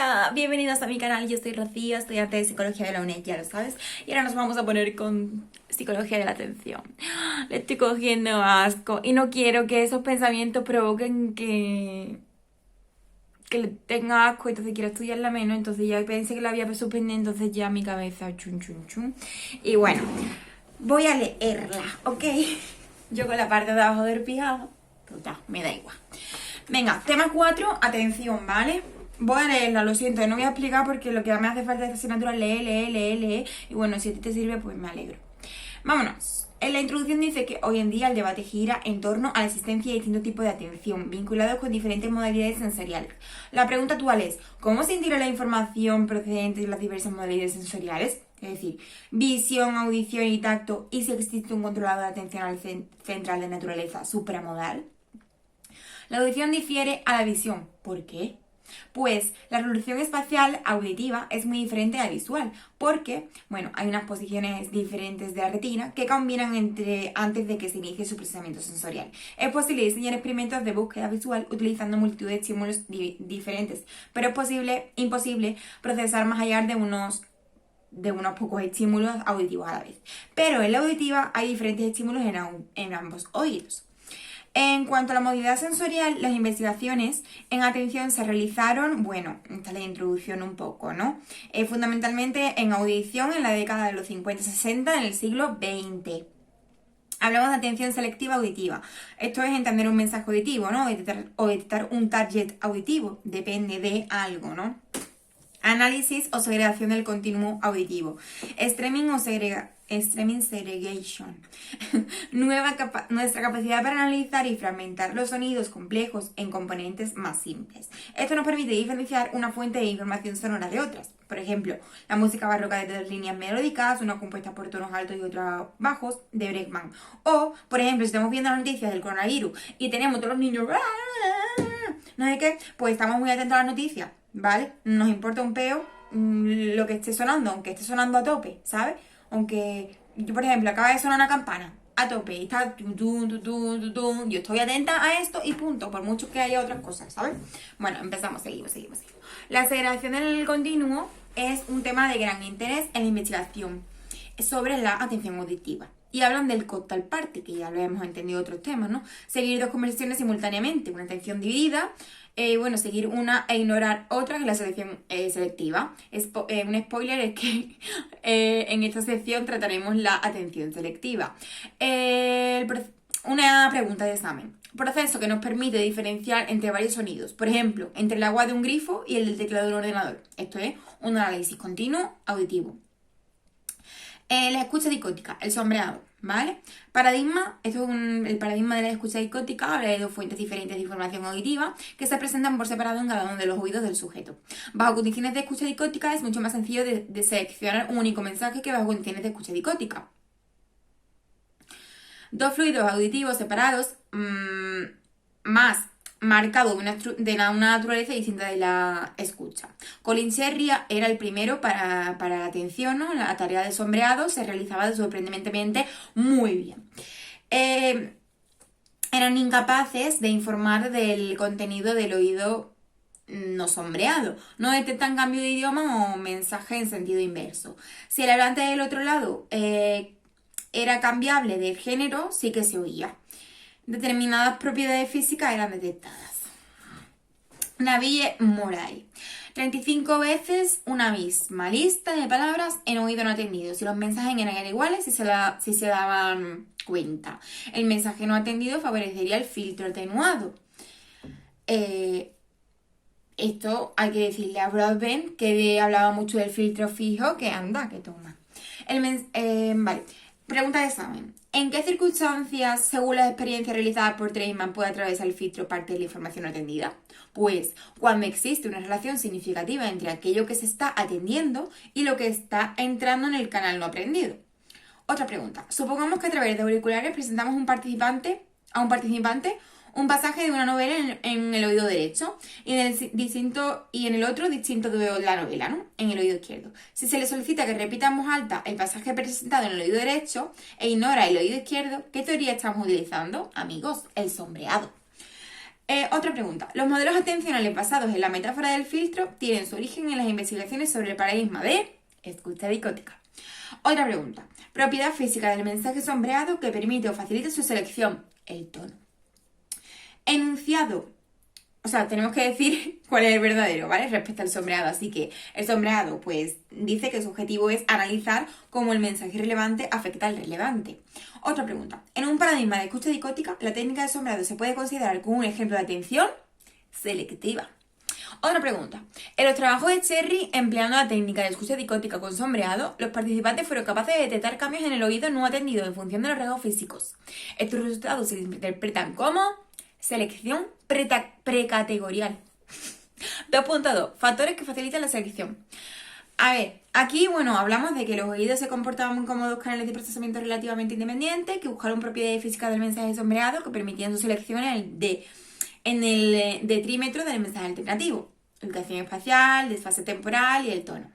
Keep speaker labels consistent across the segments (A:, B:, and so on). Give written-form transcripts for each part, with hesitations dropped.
A: Hola, bienvenidos a mi canal, yo soy Rocío, estudiante de Psicología de la UNED, ya lo sabes. Y ahora nos vamos a poner con Psicología de la Atención. Le estoy cogiendo asco y no quiero que esos pensamientos provoquen que le tenga asco, entonces quiero estudiarla menos, entonces ya pensé que la había suspendido, entonces ya mi cabeza chun chun chun. Y bueno, voy a leerla, ¿ok? Yo con la parte de abajo del pijama, total, me da igual. Venga, tema 4, atención, ¿vale? Voy a leerla, lo siento, no voy a explicar porque lo que me hace falta de esta asignatura es leer. Y bueno, si a ti te sirve, pues me alegro. Vámonos. En la introducción dice que hoy en día el debate gira en torno a la existencia de distintos tipos de atención, vinculados con diferentes modalidades sensoriales. La pregunta actual es, ¿cómo se integra la información procedente de las diversas modalidades sensoriales? Es decir, visión, audición y tacto, y si existe un controlador de atención central de naturaleza supramodal. La audición difiere a la visión. ¿Por qué? Pues la resolución espacial auditiva es muy diferente a la visual, porque, bueno, hay unas posiciones diferentes de la retina que combinan antes de que se inicie su procesamiento sensorial. Es posible diseñar experimentos de búsqueda visual utilizando multitud de estímulos diferentes, pero es imposible procesar más allá de unos pocos estímulos auditivos a la vez. Pero en la auditiva hay diferentes estímulos en ambos oídos. En cuanto a la modalidad sensorial, las investigaciones en atención se realizaron, bueno, esta es la introducción un poco, ¿no? Fundamentalmente en audición en la década de los 50-60 en el siglo XX. Hablamos de atención selectiva auditiva. Esto es entender un mensaje auditivo, ¿no? O detectar un target auditivo, depende de algo, ¿no? Análisis o segregación del continuum auditivo. Streaming segregation. Nuestra capacidad para analizar y fragmentar los sonidos complejos en componentes más simples. Esto nos permite diferenciar una fuente de información sonora de otras. Por ejemplo, la música barroca de 2 líneas melódicas, una compuesta por tonos altos y otras bajos, de Bregman. O, por ejemplo, si estamos viendo las noticias del coronavirus y tenemos todos los niños no sé qué, pues estamos muy atentos a las noticias, ¿vale? Nos importa un peo lo que esté sonando, aunque esté sonando a tope, ¿sabes? Aunque, yo por ejemplo, acaba de sonar una campana a tope y está yo estoy atenta a esto y punto, por mucho que haya otras cosas, ¿sabes? Bueno, empezamos, seguimos. La segregación en el continuo es un tema de gran interés en la investigación sobre la atención auditiva. Y hablan del cocktail party, que ya lo hemos entendido otros temas, ¿no? Seguir 2 conversaciones simultáneamente, una atención dividida, seguir una e ignorar otra, que es la selección selectiva. Un spoiler es que en esta sección trataremos la atención selectiva. Una pregunta de examen. Proceso que nos permite diferenciar entre varios sonidos. Por ejemplo, entre el agua de un grifo y el del teclado de un ordenador. Esto es un análisis continuo auditivo. La escucha dicótica, el sombreado, ¿vale? Paradigma, esto es el paradigma de la escucha dicótica, habla de 2 fuentes diferentes de información auditiva que se presentan por separado en cada uno de los oídos del sujeto. Bajo condiciones de escucha dicótica es mucho más sencillo de seleccionar un único mensaje que bajo condiciones de escucha dicótica. 2 fluidos auditivos separados, más marcado de una naturaleza distinta de la escucha. Colin Sherry era el primero para la atención, ¿no? La tarea de sombreado se realizaba sorprendentemente muy bien. Eran incapaces de informar del contenido del oído no sombreado. No detectan cambio de idioma o mensaje en sentido inverso. Si el hablante del otro lado era cambiable de género, sí que se oía. Determinadas propiedades físicas eran detectadas. Naville Moray. 35 veces una misma lista de palabras en oído no atendido. Si los mensajes eran iguales, si se daban cuenta. El mensaje no atendido favorecería el filtro atenuado. Esto hay que decirle a Broadbent, que hablaba mucho del filtro fijo, que anda, que toma. Vale. Pregunta de examen. ¿En qué circunstancias, según las experiencias realizadas por Treisman, puede atravesar el filtro parte de la información no atendida? Pues cuando existe una relación significativa entre aquello que se está atendiendo y lo que está entrando en el canal no aprendido. Otra pregunta. Supongamos que a través de auriculares presentamos a un participante un pasaje de una novela en el oído derecho y en el otro distinto de la novela, ¿no? En el oído izquierdo. Si se le solicita que repita en voz alta el pasaje presentado en el oído derecho e ignora el oído izquierdo, ¿qué teoría estamos utilizando? Amigos, el sombreado. Otra pregunta. Los modelos atencionales basados en la metáfora del filtro tienen su origen en las investigaciones sobre el paradigma de escucha dicótica. Otra pregunta. Propiedad física del mensaje sombreado que permite o facilita su selección. El tono. Enunciado. O sea, tenemos que decir cuál es el verdadero, ¿vale? Respecto al sombreado. Así que el sombreado, pues, dice que su objetivo es analizar cómo el mensaje relevante afecta al relevante. Otra pregunta. En un paradigma de escucha dicótica, la técnica de sombreado se puede considerar como un ejemplo de atención selectiva. Otra pregunta. En los trabajos de Cherry, empleando la técnica de escucha dicótica con sombreado, los participantes fueron capaces de detectar cambios en el oído no atendido en función de los rasgos físicos. Estos resultados se interpretan como selección precategorial. 2.2. Factores que facilitan la selección. A ver, aquí, bueno, hablamos de que los oídos se comportaban como dos canales de procesamiento relativamente independientes que buscaron propiedades físicas del mensaje sombreado que permitían su selección en el detrímetro del mensaje alternativo. Ubicación espacial, desfase temporal y el tono.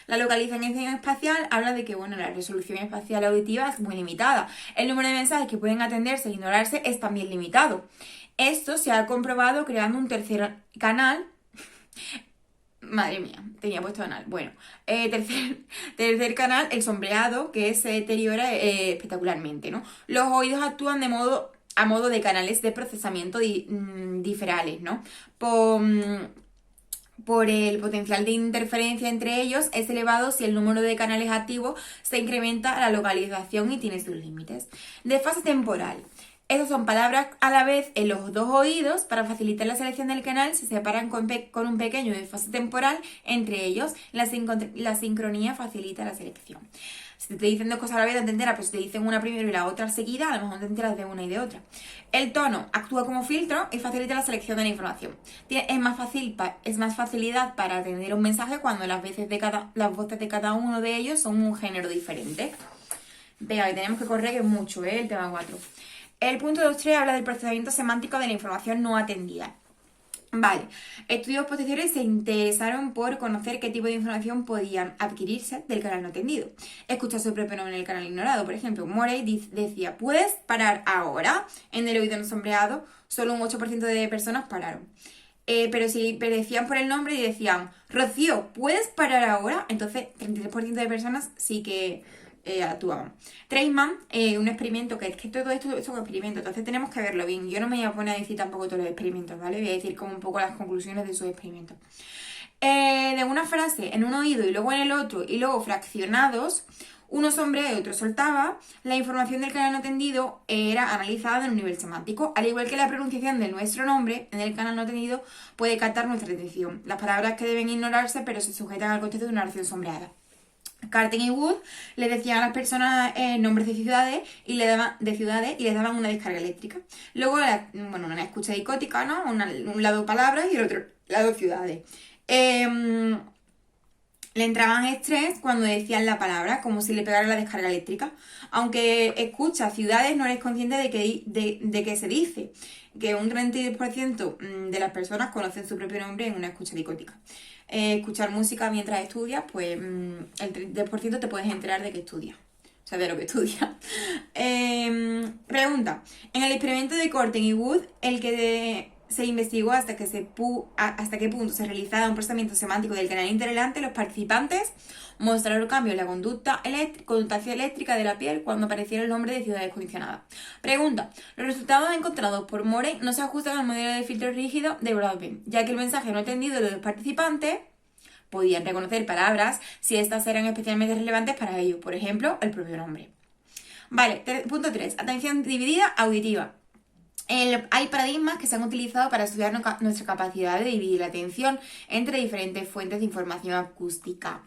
A: La localización espacial habla de que, bueno, la resolución espacial auditiva es muy limitada. El número de mensajes que pueden atenderse e ignorarse es también limitado. Esto se ha comprobado creando un tercer canal. Madre mía, tenía puesto canal. Bueno, tercer canal, el sombreado, que se deteriora espectacularmente, ¿no? Los oídos actúan a modo de canales de procesamiento diferales, ¿no? Por el potencial de interferencia entre ellos es elevado si el número de canales activos se incrementa la localización y tiene sus límites. Desfase temporal. Esas son palabras a la vez en los dos oídos. Para facilitar la selección del canal se separan con un pequeño desfase temporal entre ellos. La sincronía facilita la selección. Si te dicen dos cosas a la vez, no te enteras, pero si te dicen una primero y la otra seguida, a lo mejor te enteras de una y de otra. El tono actúa como filtro y facilita la selección de la información. Es más facilidad para atender un mensaje cuando las voces de cada uno de ellos son un género diferente. Venga, que tenemos que correr, que es mucho, el tema 4. El punto 2.3 habla del procesamiento semántico de la información no atendida. Vale, estudios posteriores se interesaron por conocer qué tipo de información podían adquirirse del canal no atendido. Escuchar su propio nombre en el canal ignorado. Por ejemplo, Morey decía, ¿puedes parar ahora? En el oído no sombreado, solo un 8% de personas pararon. Pero si decían por el nombre y decían, Rocío, ¿puedes parar ahora? Entonces, 33% de personas sí que actuaban. Treisman, un experimento, que es que todo esto es un experimento, entonces tenemos que verlo bien. Yo no me voy a poner a decir tampoco todos los experimentos, ¿vale? Voy a decir como un poco las conclusiones de sus experimentos. De una frase en un oído y luego en el otro y luego fraccionados, uno sombreaba y otro soltaba, la información del canal no atendido era analizada en un nivel semántico, al igual que la pronunciación de nuestro nombre en el canal no atendido puede captar nuestra atención. Las palabras que deben ignorarse pero se sujetan al contexto de una oración sombreada. Carter y Wood le decían a las personas nombres de ciudades y les daban una descarga eléctrica. Luego, una escucha dicótica, ¿no? Un lado palabras y el otro lado ciudades. Le entraban estrés cuando decían la palabra, como si le pegara la descarga eléctrica. Aunque escucha ciudades, no eres consciente de qué se dice. Que un 32% de las personas conocen su propio nombre en una escucha dicótica. Escuchar música mientras estudias, pues el 32% te puedes enterar de que estudias. O sea, de lo que estudias. Pregunta. En el experimento de Corten y Wood, se investigó hasta qué punto se realizaba un procesamiento semántico del canal interrelante, los participantes mostraron cambios en la conductación eléctrica de la piel cuando apareciera el nombre de ciudades condicionadas. Pregunta. Los resultados encontrados por Morey no se ajustan al modelo de filtro rígido de Broadbent, ya que el mensaje no atendido de los participantes podían reconocer palabras si estas eran especialmente relevantes para ellos, por ejemplo, el propio nombre. Vale, punto 3. Atención dividida auditiva. Hay paradigmas que se han utilizado para estudiar nuestra capacidad de dividir la atención entre diferentes fuentes de información acústica.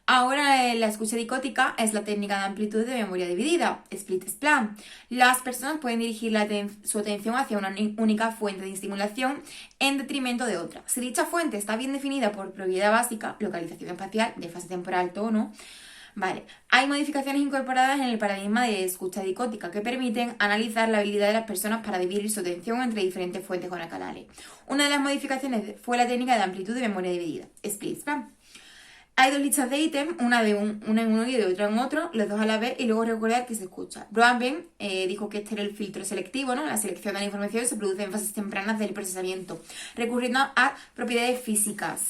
A: Ahora la escucha dicótica es la técnica de amplitud de memoria dividida, split-splan. Las personas pueden dirigir su atención hacia una única fuente de estimulación en detrimento de otra. Si dicha fuente está bien definida por propiedad básica, localización espacial, desfase temporal, tono, vale. Hay modificaciones incorporadas en el paradigma de escucha dicótica que permiten analizar la habilidad de las personas para dividir su atención entre diferentes fuentes canales. Una de las modificaciones fue la técnica de amplitud de memoria dividida, split-splan. Hay dos listas de ítems, una en un oído y otra en otro, los dos a la vez, y luego recordar que se escucha. Broadbent dijo que este era el filtro selectivo, ¿no? La selección de la información se produce en fases tempranas del procesamiento, recurriendo a propiedades físicas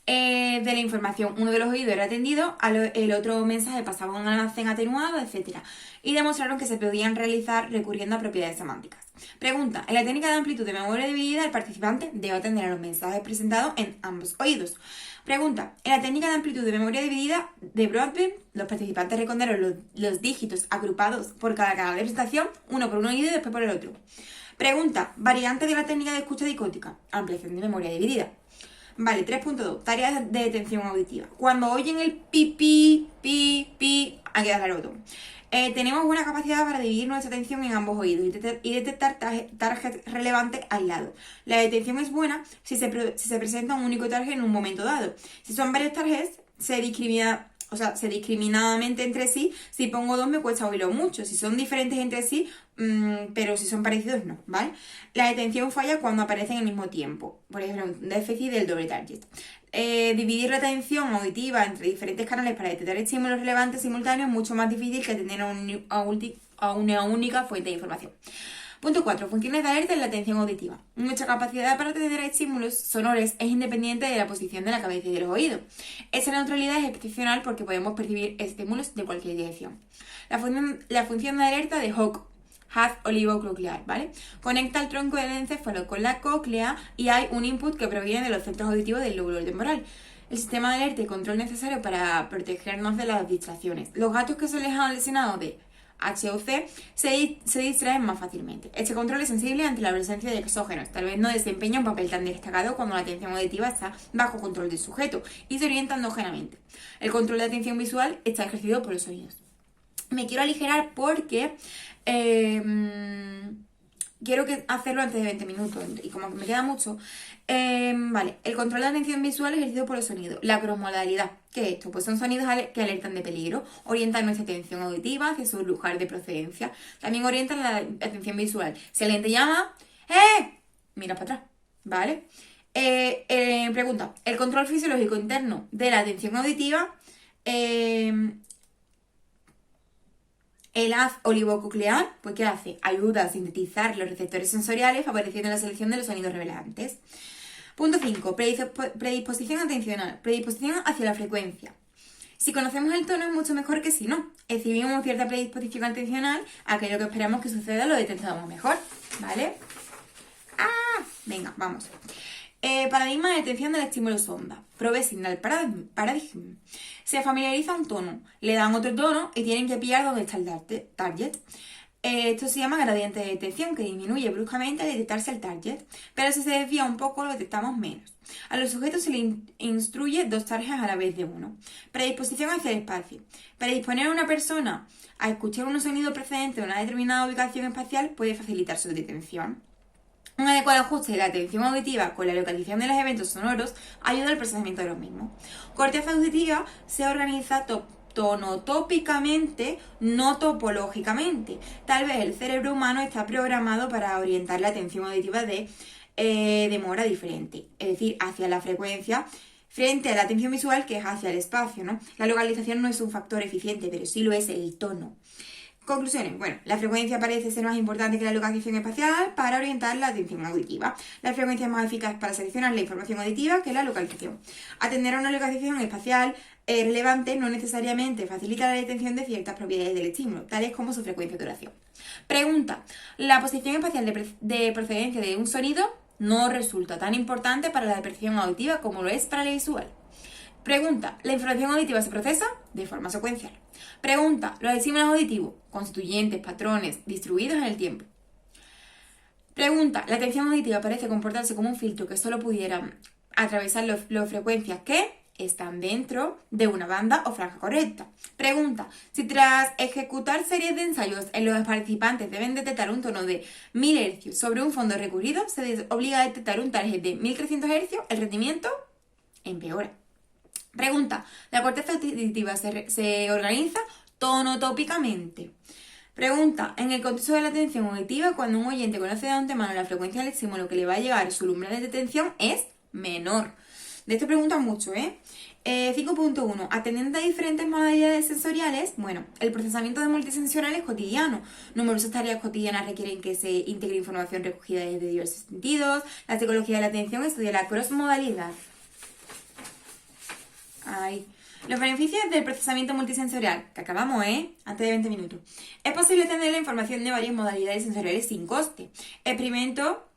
A: de la información. Uno de los oídos era atendido, el otro mensaje pasaba a un almacén atenuado, etc. Y demostraron que se podían realizar recurriendo a propiedades semánticas. Pregunta: en la técnica de amplitud de memoria dividida, el participante debe atender a los mensajes presentados en ambos oídos. Pregunta: en la técnica de amplitud de memoria dividida de Broadbent, los participantes responderán los dígitos agrupados por cada canal de presentación, uno por un oído y después por el otro. Pregunta: variante de la técnica de escucha dicótica, ampliación de memoria dividida. Vale, 3.2. Tareas de detención auditiva. Cuando oyen el pi, pi, pi, pi, hay que darle al botón. Tenemos buena capacidad para dividir nuestra atención en ambos oídos y detectar targets relevantes aislados. La detención es buena si se presenta un único target en un momento dado. Si son varios targets, se discriminadamente entre sí. Si pongo dos me cuesta oírlo mucho. Si son diferentes entre sí, pero si son parecidos no, ¿vale? La detención falla cuando aparecen al mismo tiempo. Por ejemplo, un déficit del doble target. Dividir la atención auditiva entre diferentes canales para detectar estímulos relevantes simultáneos es mucho más difícil que atender a una única fuente de información. Punto 4. Funciones de alerta en la atención auditiva. Nuestra capacidad para atender a estímulos sonoros es independiente de la posición de la cabeza y de los oídos. Esa neutralidad es excepcional porque podemos percibir estímulos de cualquier dirección. La función de alerta de Hook, haz olivococlear, ¿vale? Conecta el tronco del encéfalo con la cóclea y hay un input que proviene de los centros auditivos del lóbulo temporal. El sistema de alerta y control necesario para protegernos de las distracciones. Los gatos que se les han lesionado de HOC se distraen más fácilmente. Este control es sensible ante la presencia de exógenos. Tal vez no desempeña un papel tan destacado cuando la atención auditiva está bajo control del sujeto y se orienta endógenamente. El control de atención visual está ejercido por los oídos. Me quiero aligerar porque quiero hacerlo antes de 20 minutos y como que me queda mucho. Vale, el control de atención visual es ejercido por los sonidos. La crossmodalidad, ¿qué es esto? Pues son sonidos que alertan de peligro, orientan nuestra atención auditiva hacia su lugar de procedencia. También orientan la atención visual. Si alguien te llama, mira para atrás, ¿vale? Pregunta: el control fisiológico interno de la atención auditiva, el haz olivococlear, pues ¿qué hace? Ayuda a sintetizar los receptores sensoriales, favoreciendo la selección de los sonidos revelantes. Punto 5. Predisposición atencional. Predisposición hacia la frecuencia. Si conocemos el tono es mucho mejor que si no. Exhibimos cierta predisposición atencional a aquello que esperamos que suceda, lo detectamos mejor, ¿vale? Venga, vamos. Paradigma de detección del estímulo sonda. Provee signal paradigma. Se familiariza un tono, le dan otro tono y tienen que pillar dónde está el target. Esto se llama gradiente de detección, que disminuye bruscamente al detectarse el target, pero si se desvía un poco lo detectamos menos. A los sujetos se les instruye dos targets a la vez de uno. Predisposición hacia el espacio. Predisponer a una persona a escuchar un sonido procedente de una determinada ubicación espacial puede facilitar su detención. Un adecuado ajuste de la atención auditiva con la localización de los eventos sonoros ayuda al procesamiento de los mismos. Corteza auditiva se organiza tonotópicamente, no topológicamente. Tal vez el cerebro humano está programado para orientar la atención auditiva de modo diferente, es decir, hacia la frecuencia, frente a la atención visual, que es hacia el espacio, ¿no? La localización no es un factor eficiente, pero sí lo es el tono. Conclusiones. Bueno, la frecuencia parece ser más importante que la localización espacial para orientar la atención auditiva. La frecuencia es más eficaz para seleccionar la información auditiva que la localización. Atender a una localización espacial relevante no necesariamente facilita la detención de ciertas propiedades del estímulo, tales como su frecuencia y duración. Pregunta: ¿la posición espacial de procedencia de un sonido no resulta tan importante para la percepción auditiva como lo es para la visual? Pregunta: ¿la información auditiva se procesa de forma secuencial? Pregunta: ¿los estímulos auditivos, constituyentes, patrones, distribuidos en el tiempo? Pregunta: ¿la atención auditiva parece comportarse como un filtro que solo pudiera atravesar las frecuencias que están dentro de una banda o franja correcta? Pregunta: si tras ejecutar series de ensayos en los participantes deben detectar un tono de 1000 Hz sobre un fondo recurrido, se les obliga a detectar un target de 1300 Hz, el rendimiento empeora. Pregunta: ¿la corteza auditiva se organiza tonotópicamente? Pregunta: en el contexto de la atención auditiva, cuando un oyente conoce de antemano la frecuencia del estímulo que le va a llegar, su umbral de detención es menor. De esto preguntan mucho, ¿eh? 5.1. Atendiendo a diferentes modalidades sensoriales, bueno, el procesamiento de multisensorial es cotidiano. Numerosas tareas cotidianas requieren que se integre información recogida desde diversos sentidos. La psicología de la atención estudia la crossmodalidad. Ay. Los beneficios del procesamiento multisensorial, que acabamos, antes de 20 minutos. Es posible tener la información de varias modalidades sensoriales sin coste. Esto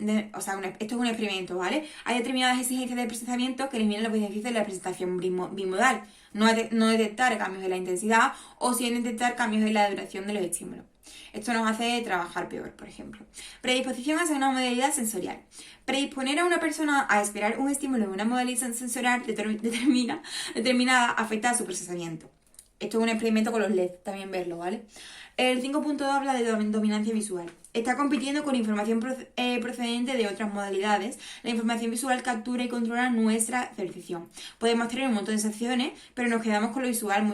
A: es un experimento, ¿vale? Hay determinadas exigencias de procesamiento que eliminan los beneficios de la presentación bimodal. No detectar cambios de la intensidad o sin detectar cambios de la duración de los estímulos. Esto nos hace trabajar peor, por ejemplo. Predisposición hacia una modalidad sensorial. Predisponer a una persona a esperar un estímulo de una modalidad sensorial determinada afecta a su procesamiento. Esto es un experimento con los LED, también verlo, ¿vale? El 5.2 habla de dominancia visual. Está compitiendo con información procedente de otras modalidades. La información visual captura y controla nuestra percepción. Podemos tener un montón de sensaciones, pero nos quedamos con lo visual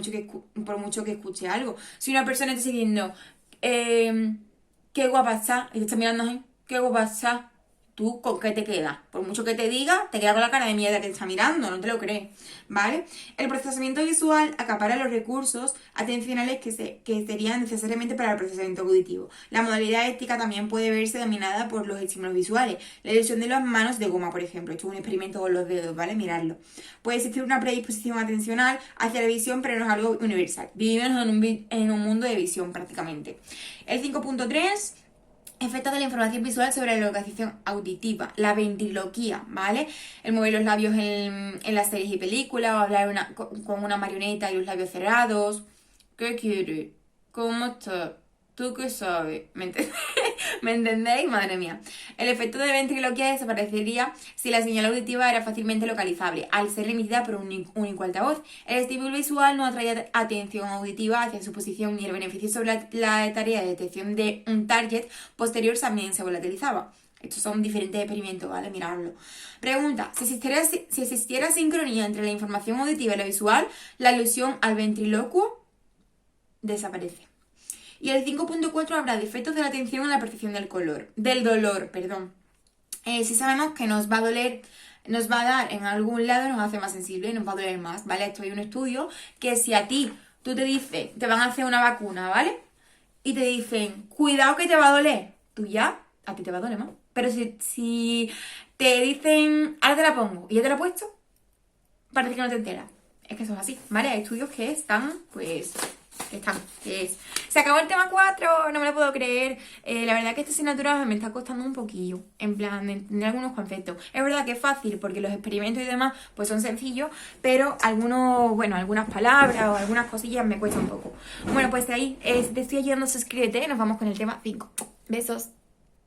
A: por mucho que escuche algo. Si una persona está diciendo, qué guapa está, y te está mirando así, qué guapa está, ¿tú con qué te quedas? Por mucho que te diga, te queda con la cara de mierda que te está mirando, no te lo crees, ¿vale? El procesamiento visual acapara los recursos atencionales que serían necesariamente para el procesamiento auditivo. La modalidad ética también puede verse dominada por los estímulos visuales. La ilusión de las manos de goma, por ejemplo. Esto es un experimento con los dedos, ¿vale? Miradlo. Puede existir una predisposición atencional hacia la visión, pero no es algo universal. Vivimos en un mundo de visión, prácticamente. El 5.3... efectos de la información visual sobre la localización auditiva, la ventriloquía, ¿vale? El mover los labios en las series y películas, o hablar con una marioneta y los labios cerrados. ¿Qué quiere? ¿Cómo está? ¿Tú qué sabes? ¿Me entendéis? Madre mía. El efecto de ventriloquía desaparecería si la señal auditiva era fácilmente localizable, al ser emitida por un único altavoz. El estímulo visual no atraía atención auditiva hacia su posición y el beneficio sobre la tarea de detección de un target posterior también se volatilizaba. Estos son diferentes experimentos, ¿vale? Miradlo. Pregunta, si existiera sincronía entre la información auditiva y la visual, la alusión al ventriloquio desaparece. Y el 5.4 habla de efectos de la atención en la percepción del dolor. Si sabemos que nos va a doler, nos va a dar en algún lado, nos hace más sensible y nos va a doler más, ¿vale? Esto hay un estudio que si a ti, tú te dices, te van a hacer una vacuna, ¿vale? Y te dicen, cuidado que te va a doler, a ti te va a doler más. Pero si te dicen, ahora te la pongo y ya te la he puesto, parece que no te enteras. Es que eso es así, ¿vale? Hay estudios que están, Se acabó el tema 4, no me lo puedo creer. La verdad que esta asignatura me está costando un poquillo, en plan, de entender algunos conceptos. Es verdad que es fácil porque los experimentos y demás pues son sencillos, pero algunas palabras o algunas cosillas me cuesta un poco. Bueno, pues de ahí, te estoy ayudando, suscríbete, nos vamos con el tema 5. Besos.